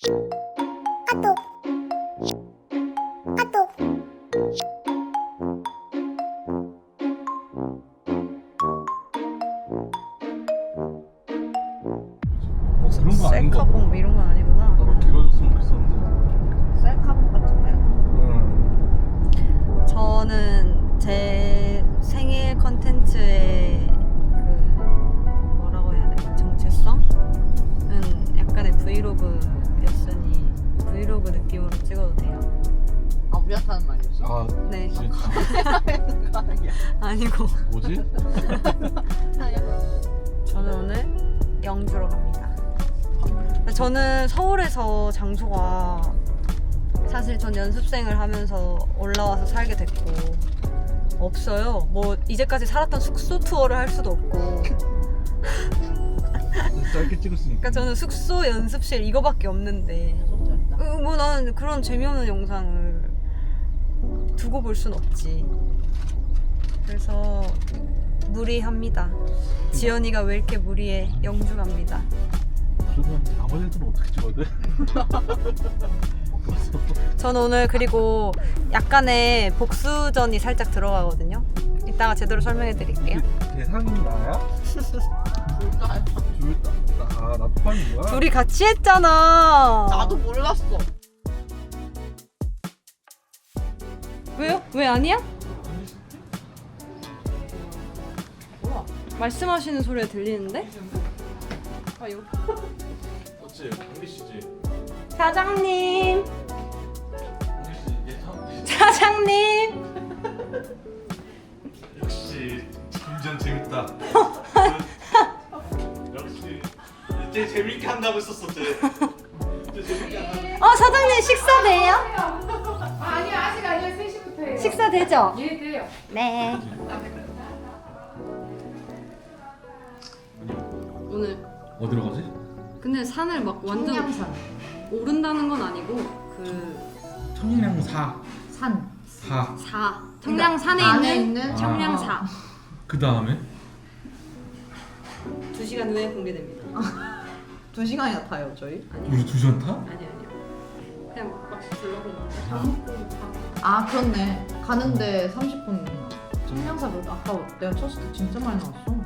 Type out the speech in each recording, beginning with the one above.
그런 거 아닌 거 같아. 셀카봉 이런 건 아니구나. 나도 길어졌으면 좋겠었는데. 셀카봉 같은 거. 응. 저는 제 생일 컨텐츠의 그 뭐라고 해야 될까, 정체성은 약간의 브이로그였으니 브이로그 느낌으로 찍어도 돼요. 아, 우리한테 하는 말이었어? 아, 네. 진짜. 아니고 뭐지? 저는 오늘 영주로 갑니다. 저는 서울에서 장소가 사실 전 연습생을 하면서 올라와서 살게 됐고 없어요. 뭐 이제까지 살았던 숙소 투어를 할 수도 없고 짧게 찍었으니까. 그러니까 저는 숙소 연습실 이거밖에 없는데 뭐 나는 그런 재미없는 영상을 두고 볼 순 없지. 그래서 무리합니다. 지연이가 왜 이렇게 무리해? 영주 갑니다. 그러면 나머지 애들은 어떻게 찍어야 돼? 저는 오늘 그리고 약간의 복수전이 살짝 들어가거든요. 이따가 제대로 설명해 드릴게요. 대상이 나야? 나도 파는 거야? 둘이 같이 했잖아. 나도 몰랐어. 왜요? 왜 아니야? 말씀하시는 소리가 들리는데? 아, 이거. 맞지? 강리 씨지? 사장님! 강리 씨 예상. 사장님! 역시 김지현 재밌다. 역시 쟤 재밌게 한다고 했었어 쟤. 쟤 재밌게 한다고. 사장님 식사 돼요? 아니요, 아직 아니요. 3시부터 해요. 식사 되죠? 예, 돼요. 네. 오늘 어디로 가지? 근데 산을 막 완전 청량산. 오른다는 건 아니고 그 청량사. 산. 사. 청량산에 안에 있는 있는 청량사. 그 다음에 2시간 후에 공개됩니다. 2시간이나 타요, 저희? 우리 2시간 타? 아니요. 그냥 막 불러본 거. 아, 그렇네. 가는데 30분. 청량사로 아까 내가 쳤을 때 진짜 많이 나왔어.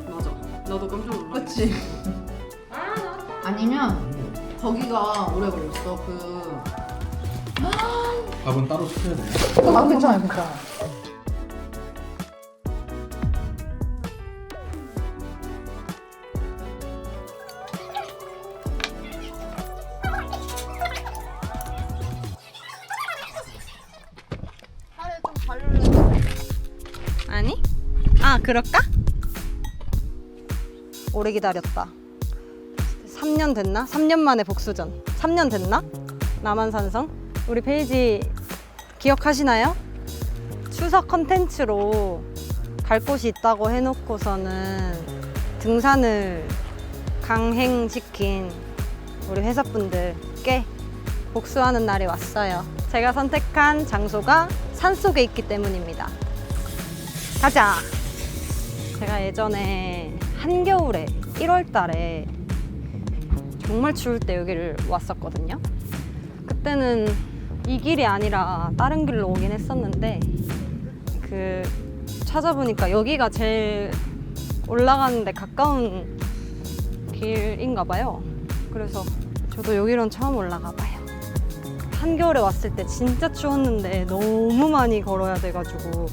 맞아. 나도 깜짝 놀랐어. 그치? 아니면 거기가 오래 걸렸어. 밥은 따로 시켜야 돼. 아, 괜찮아요, 괜찮아요. 아니? 그럴까? 오래 기다렸다. 3년 됐나? 3년 만에 복수전. 3년 됐나? 남한산성. 우리 페이지 기억하시나요? 추석 컨텐츠로 갈 곳이 있다고 해놓고서는 등산을 강행시킨 우리 회사분들께 복수하는 날이 왔어요. 제가 선택한 장소가 산속에 있기 때문입니다. 가자! 제가 예전에 한겨울에 1월 달에 정말 추울 때 여기를 왔었거든요. 그때는 이 길이 아니라 다른 길로 오긴 했었는데 찾아보니까 여기가 제일 올라가는데 가까운 길인가 봐요. 그래서 저도 여기로는 처음 올라가 봐요. 한겨울에 왔을 때 진짜 추웠는데 너무 많이 걸어야 돼가지고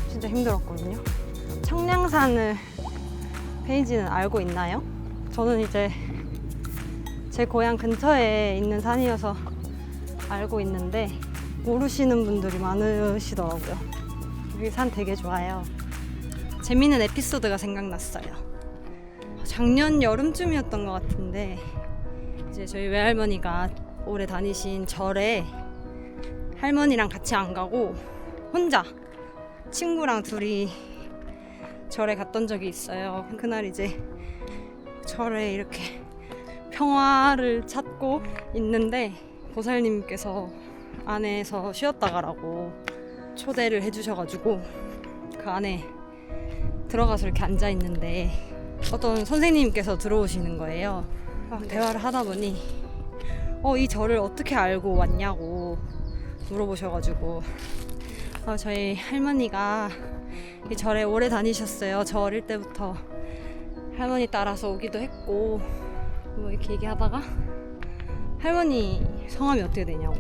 진짜 힘들었거든요. 청량산을 페이지는 알고 있나요? 저는 이제 제 고향 근처에 있는 산이어서 알고 있는데 모르시는 분들이 많으시더라고요. 여기 산 되게 좋아요. 재미있는 에피소드가 생각났어요. 작년 여름쯤이었던 것 같은데 이제 저희 외할머니가 오래 다니신 절에 할머니랑 같이 안 가고 혼자 친구랑 둘이 절에 갔던 적이 있어요. 그날 이제 절에 이렇게 평화를 찾고 있는데 보살님께서 안에서 쉬었다 가라고 초대를 해주셔가지고 그 안에 들어가서 이렇게 앉아 있는데 어떤 선생님께서 들어오시는 거예요. 막 대화를 하다 보니 이 절을 어떻게 알고 왔냐고 물어보셔가지고 저희 할머니가 이 절에 오래 다니셨어요. 저 어릴 때부터 할머니 따라서 오기도 했고 뭐 이렇게 얘기하다가 할머니 성함이 어떻게 되냐고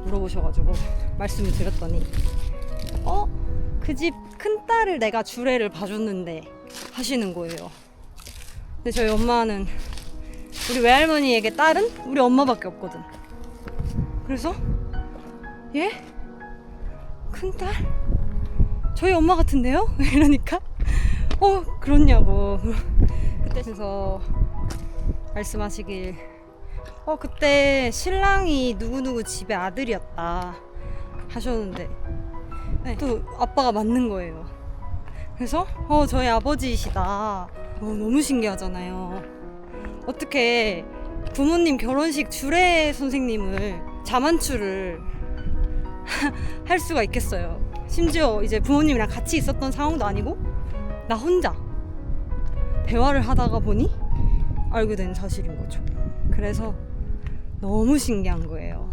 물어보셔가지고 말씀을 드렸더니 그 집 큰딸을 내가 주례를 봐줬는데 하시는 거예요. 근데 저희 엄마는 우리 외할머니에게 딸은 우리 엄마밖에 없거든. 그래서 예? 큰딸? 저희 엄마 같은데요? 이러니까 그렇냐고. 그때 그래서 말씀하시길 그때 신랑이 누구누구 집의 아들이었다 하셨는데 네, 또 아빠가 맞는 거예요. 그래서 저희 아버지이시다. 너무 신기하잖아요. 어떻게 부모님 결혼식 주례 선생님을 자만추를 할 수가 있겠어요. 심지어 이제 부모님이랑 같이 있었던 상황도 아니고 나 혼자 대화를 하다가 보니 알게 된 사실인 거죠. 그래서 너무 신기한 거예요.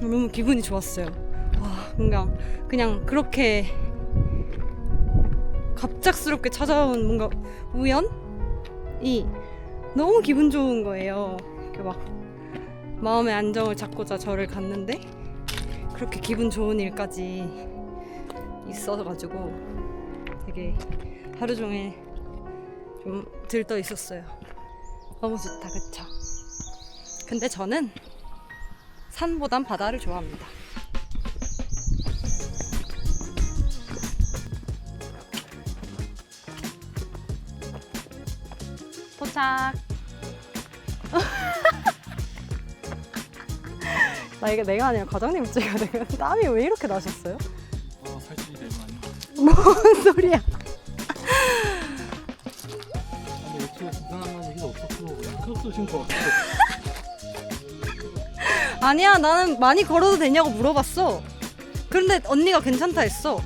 너무 기분이 좋았어요. 와, 그냥 그렇게 갑작스럽게 찾아온 뭔가 우연이 너무 기분 좋은 거예요. 이렇게 막 마음의 안정을 찾고자 절을 갔는데 그렇게 기분 좋은 일까지 있어가지고 되게 하루 종일 좀 들떠 있었어요. 너무 좋다, 그쵸? 근데 저는 산보단 바다를 좋아합니다. 도착. 나 이게 내가 아니라 과장님 찍어야 돼. 땀이 왜 이렇게 나셨어요? 살찌기 되면 뭔 소리야? 아니 어떻게 이상한 얘기도 없었고 그냥 크로스 신고 왔어. 아니야, 나는 많이 걸어도 되냐고 물어봤어. 그런데 언니가 괜찮다 했어.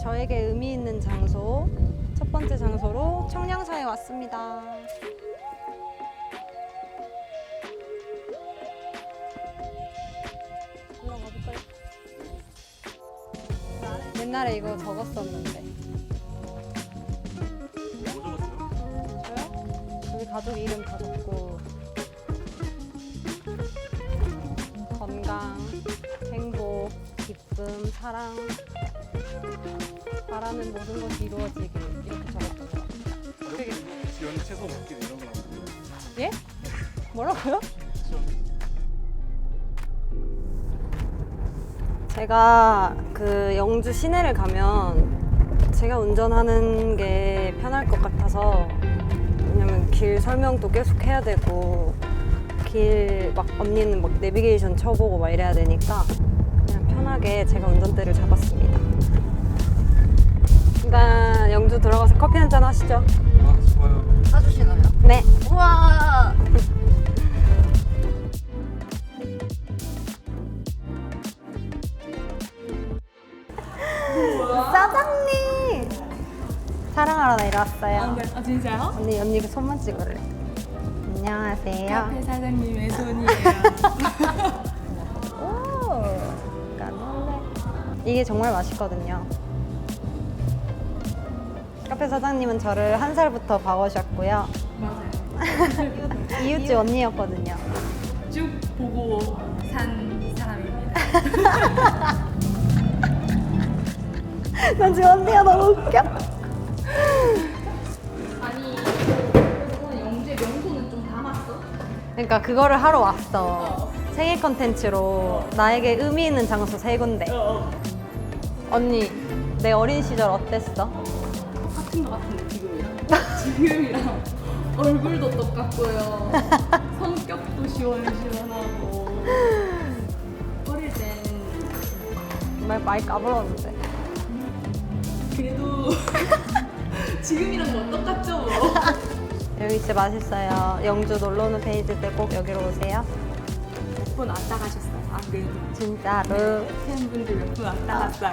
저에게 의미 있는 장소, 첫 번째 장소로 청량사에 왔습니다. 올라가 볼까요? 옛날에 이거 적었었는데. 뭐 적었어요? 저요? 우리 가족 이름 다 적고 건강, 행복, 기쁨, 사랑, 바라는 모든 것이 이루어지길 이렇게 적었어요. 되게 지원 채소 먹기 이런 거 나오고. 예? 뭐라고요? 제가 그 영주 시내를 가면 제가 운전하는 게 편할 것 같아서, 왜냐면 길 설명도 계속 해야 되고 길 막 언니는 막 내비게이션 쳐보고 막 이래야 되니까 그냥 편하게 제가 운전대를 잡았습니다. 일단 영주 들어가서 커피 한잔 하시죠. 아 좋아요. 사주시나요? 네. 우와. 사장님! 촬영하러 내려왔어요. 네. 아 진짜요? 언니 그 손만 찍을래. 안녕하세요. 카페 사장님의 손이에요. 오, 까놀레. 이게 정말 맛있거든요. 카페 사장님은 저를 1살부터 봐오셨고요. 맞아요. 이웃집 언니였거든요. 쭉 보고 산 사람입니다. 난 지금 언니가 너무 웃겨. 아니 그래서 영재 명소는 좀 담았어? 그러니까 그거를 하러 왔어. 생일 컨텐츠로 나에게 의미 있는 장소 3군데. 언니, 내 어린 시절 어땠어? 똑같은 거 같은데 지금이랑. 지금이랑 얼굴도 똑같고요. 성격도 시원시원하고. 어릴 땐 정말 많이 까불었는데. 그래도 지금이랑 뭐 똑같죠? 여기 진짜 맛있어요. 영주 놀러 오는 페이지 때 꼭 여기로 오세요. 몇 번 왔다 가셨어요. 안 그래도. 진짜로. 팬분들 몇 분 왔다 갔어요.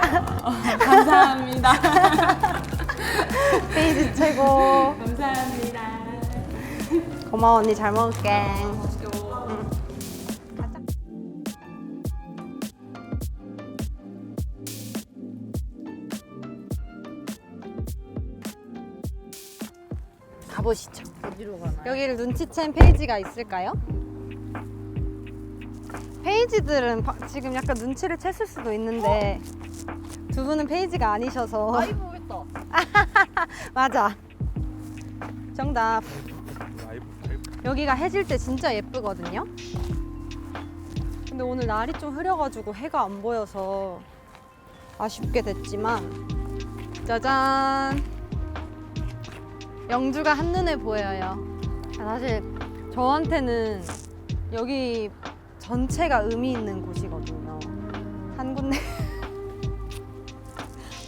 감사합니다. 페이지 최고. 감사합니다. 고마워 언니 잘 먹을게. 맛있게 가자. 가보시죠. 어디로 가나요? 여기를 눈치챈 페이지가 있을까요? 페이지들은 지금 약간 눈치를 챘을 수도 있는데 두 분은 페이지가 아니셔서. 라이브 오겠다. 맞아. 정답. 라이브 여기가 해질 때 진짜 예쁘거든요. 근데 오늘 날이 좀 흐려가지고 해가 안 보여서 아쉽게 됐지만 짜잔! 영주가 한눈에 보여요. 사실 저한테는 여기 전체가 의미 있는 곳이거든요. 한 군데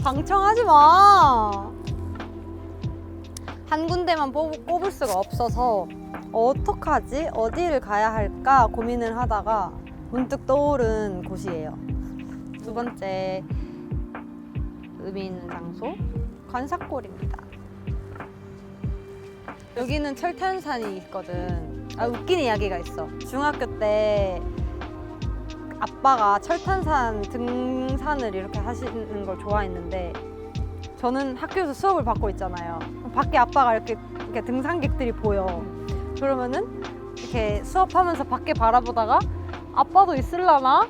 방청하지 마! 한 군데만 꼽을 수가 없어서 어떡하지? 어디를 가야 할까 고민을 하다가 문득 떠오른 곳이에요. 두 번째 의미 있는 장소 관사골입니다. 여기는 철탄산이 있거든. 웃긴 이야기가 있어. 중학교 때 아빠가 철탄산 등산을 이렇게 하시는 걸 좋아했는데 저는 학교에서 수업을 받고 있잖아요. 밖에 아빠가 이렇게 등산객들이 보여. 그러면은 이렇게 수업하면서 밖에 바라보다가 아빠도 있을라나?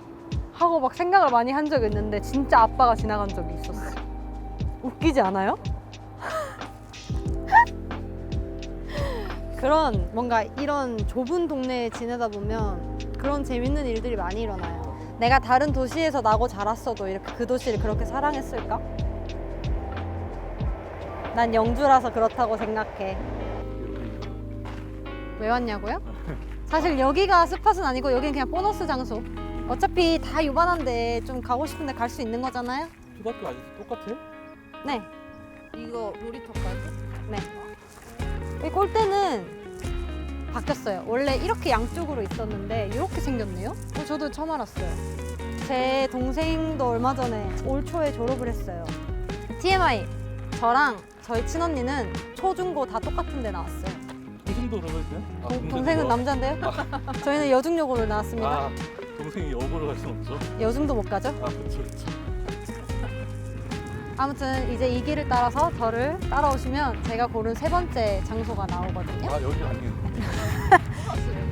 하고 막 생각을 많이 한 적이 있는데 진짜 아빠가 지나간 적이 있었어. 웃기지 않아요? 그런 뭔가 이런 좁은 동네에 지내다 보면 그런 재밌는 일들이 많이 일어나요. 내가 다른 도시에서 나고 자랐어도 이렇게 그 도시를 그렇게 사랑했을까? 난 영주라서 그렇다고 생각해. 왜 왔냐고요? 사실 여기가 스팟은 아니고 여긴 그냥 보너스 장소. 어차피 다 요만한데 좀 가고 싶은데 갈 수 있는 거잖아요? 초등학교 아직 똑같아요? 네. 이거 놀이터까지? 네. 이 골대는 바뀌었어요. 원래 이렇게 양쪽으로 있었는데 이렇게 생겼네요? 저도 처음 알았어요. 제 동생도 얼마 전에 올 초에 졸업을 했어요. TMI, 저랑 저희 친언니는 초중고 다 똑같은 데 나왔어요. 동생도 그러거든요? 동생은 남자인데요? 저희는 여중여고를 나왔습니다. 아, 동생이 여고를 갈 순 없죠? 여중도 못 가죠? 아, 그렇죠. 아무튼 이제 이 길을 따라서 저를 따라오시면 제가 고른 세 번째 장소가 나오거든요. 아, 여기 아니에요.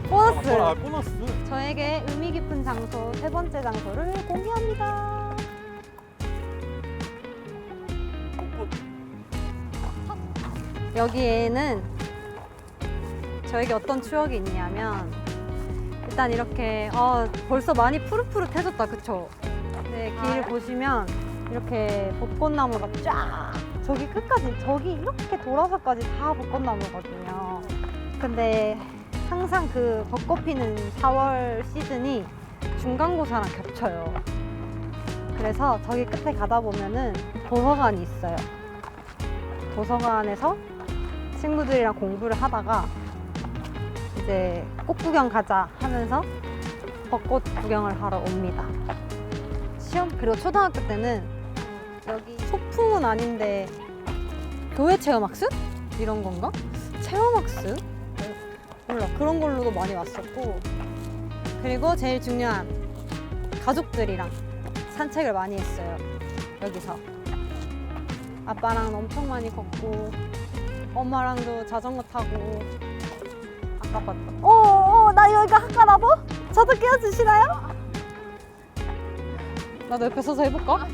보너스! 아, 보너스. 저에게 의미 깊은 장소 세 번째 장소를 공개합니다. 여기에는 저에게 어떤 추억이 있냐면 일단 이렇게 벌써 많이 푸릇푸릇해졌다 그쵸? 네, 길 보시면 이렇게 벚꽃나무가 쫙 저기 끝까지 저기 이렇게 돌아서까지 다 벚꽃나무거든요. 근데 항상 그 벚꽃 피는 4월 시즌이 중간고사랑 겹쳐요. 그래서 저기 끝에 가다 보면은 도서관이 있어요. 도서관에서 친구들이랑 공부를 하다가 이제 꽃 구경 가자 하면서 벚꽃 구경을 하러 옵니다. 시험 그리고 초등학교 때는 여기 소풍은 아닌데 교회 체험학습? 이런 건가? 체험학습? 몰라 그런 걸로도 많이 왔었고 그리고 제일 중요한 가족들이랑 산책을 많이 했어요. 여기서 아빠랑 엄청 많이 걷고 엄마랑도 자전거 타고 아까 봤던 나 여기가 학과 나도? 저도 끼워주시나요? 나도 옆에 서서 해볼까?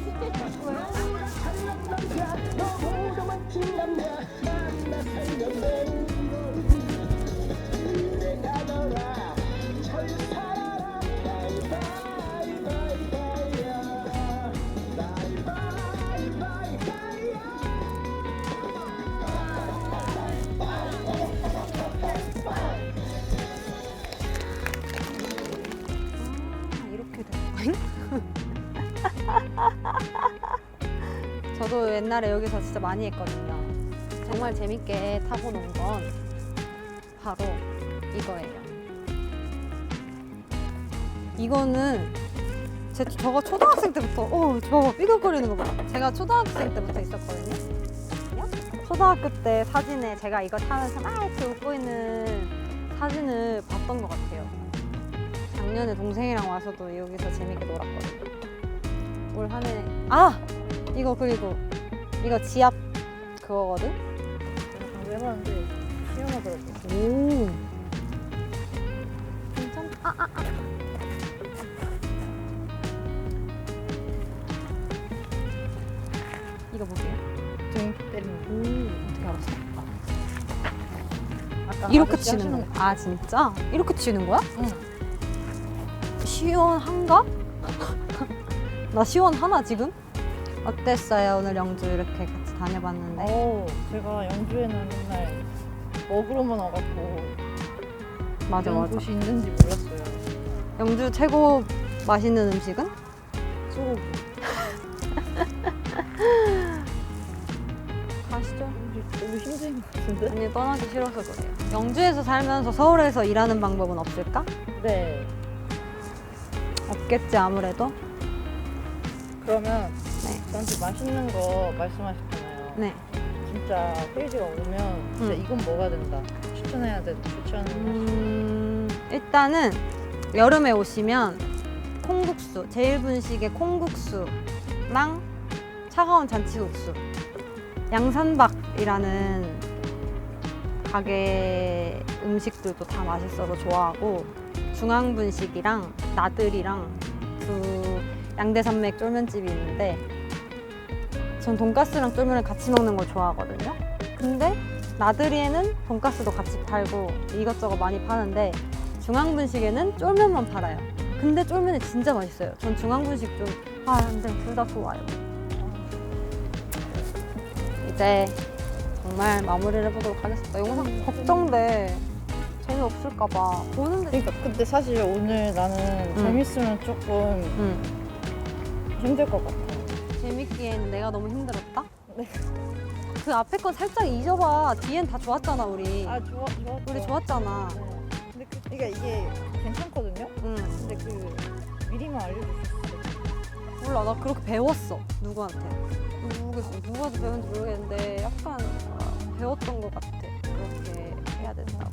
저도 옛날에 여기서 진짜 많이 했거든요. 정말 재밌게 타고 논 건 바로 이거예요. 이거는 저가 초등학생 때부터 저거 삐걱거리는 거 봐. 제가 초등학생 때부터 있었거든요. 초등학교 때 사진에 제가 이거 타면서 막 이렇게 웃고 있는 사진을 봤던 것 같아요. 작년에 동생이랑 와서도 여기서 재밌게 놀았거든요. 올 한 해 이거 그리고 이거 지압 그거거든? 왜 하는데 시원하더라고. 오 괜찮다. 이거 뭐게요? 등 때리는 거. 어떻게 알았어? 아까 이렇게 아저씨 치는 하시는 거. 아 진짜? 이렇게 치는 거야? 응. 시원한가? 나 시원하나 지금? 어땠어요? 오늘 영주 이렇게 같이 다녀봤는데. 제가 영주에는 맨날 먹으러만 와갖고 맞아 이런 맞아. 곳이 있는지 몰랐어요. 영주 최고 맛있는 음식은? 소고기. 가시죠. 너무 힘든 것 같은데? 아니 떠나기 싫어서 그래요. 영주에서 살면서 서울에서 일하는 방법은 없을까? 네. 없겠지 아무래도. 그러면 네. 저한테 맛있는 거 말씀하셨잖아요. 네. 진짜 페이지가 오면 진짜 이건 먹어야 된다. 추천해야 돼. 추천하는 일단은 여름에 오시면 콩국수, 제일분식의 콩국수랑 차가운 잔치국수, 양산박이라는 가게 음식들도 다 맛있어서 좋아하고, 중앙분식이랑 나들이랑 그 양대산맥 쫄면집이 있는데 전 돈가스랑 쫄면을 같이 먹는 걸 좋아하거든요. 근데 나들이에는 돈가스도 같이 팔고 이것저것 많이 파는데 중앙분식에는 쫄면만 팔아요. 근데 쫄면이 진짜 맛있어요. 전 중앙분식 근데 둘 다 좋아요. 이제 정말 마무리를 해보도록 하겠습니다. 영상 걱정돼. 재미없을까봐. 보는데. 그러니까 근데 사실 오늘 나는 재밌으면 조금 힘들 것 같아. 재밌기에는 내가 너무 힘들었다? 네. 그 앞에 건 살짝 잊어봐. 뒤엔 다 좋았잖아, 우리. 좋아. 우리 좋았잖아. 근데 그러니까 이게 괜찮거든요. 응. 근데 미리만 알려줄 수 있어. 몰라, 나 그렇게 배웠어. 누구한테. 모르겠어. 누구한테 배웠는지 모르겠는데 약간 배웠던 것 같아. 그렇게 해야 된다고.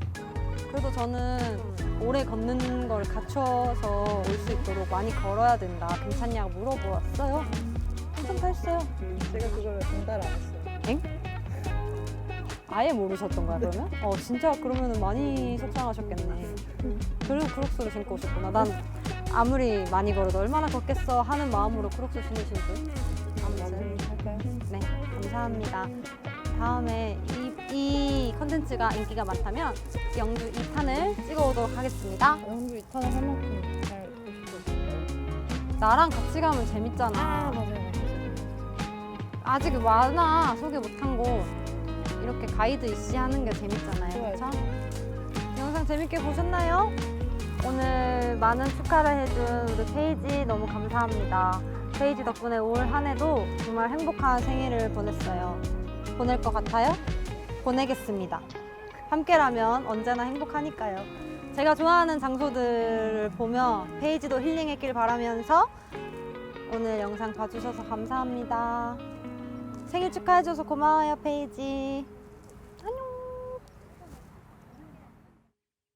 그래도 저는 오래 걷는 걸 갖춰서 올 수 있도록 많이 걸어야 된다. 괜찮냐고 물어보았어요. 괜찮다 했어요. 제가 그걸 전달 안 했어요. 아예 모르셨던 거야 그러면? 진짜 그러면 많이 속상하셨겠네. 그리고 크록스를 신고 오셨구나. 난 아무리 많이 걸어도 얼마나 걷겠어 하는 마음으로 크록스 신으신 분. 아무튼 할까요? 네, 감사합니다. 다음에 이 컨텐츠가 인기가 많다면 영주 2탄을 찍어오도록 하겠습니다. 영주 2탄을 할 만큼 잘 보시거든요. 나랑 같이 가면 재밌잖아. 맞아요. 아직 많아, 소개 못한 곳. 이렇게 가이드 이씨 하는 게 재밌잖아요. 좋아요. 그렇죠? 영상 재밌게 보셨나요? 오늘 많은 축하를 해준 우리 페이지 너무 감사합니다. 페이지 덕분에 올 한 해도 정말 행복한 생일을 보냈어요. 보낼 것 같아요? 보내겠습니다. 함께라면 언제나 행복하니까요. 제가 좋아하는 장소들을 보며 페이지도 힐링했길 바라면서 오늘 영상 봐주셔서 감사합니다. 생일 축하해줘서 고마워요, 페이지.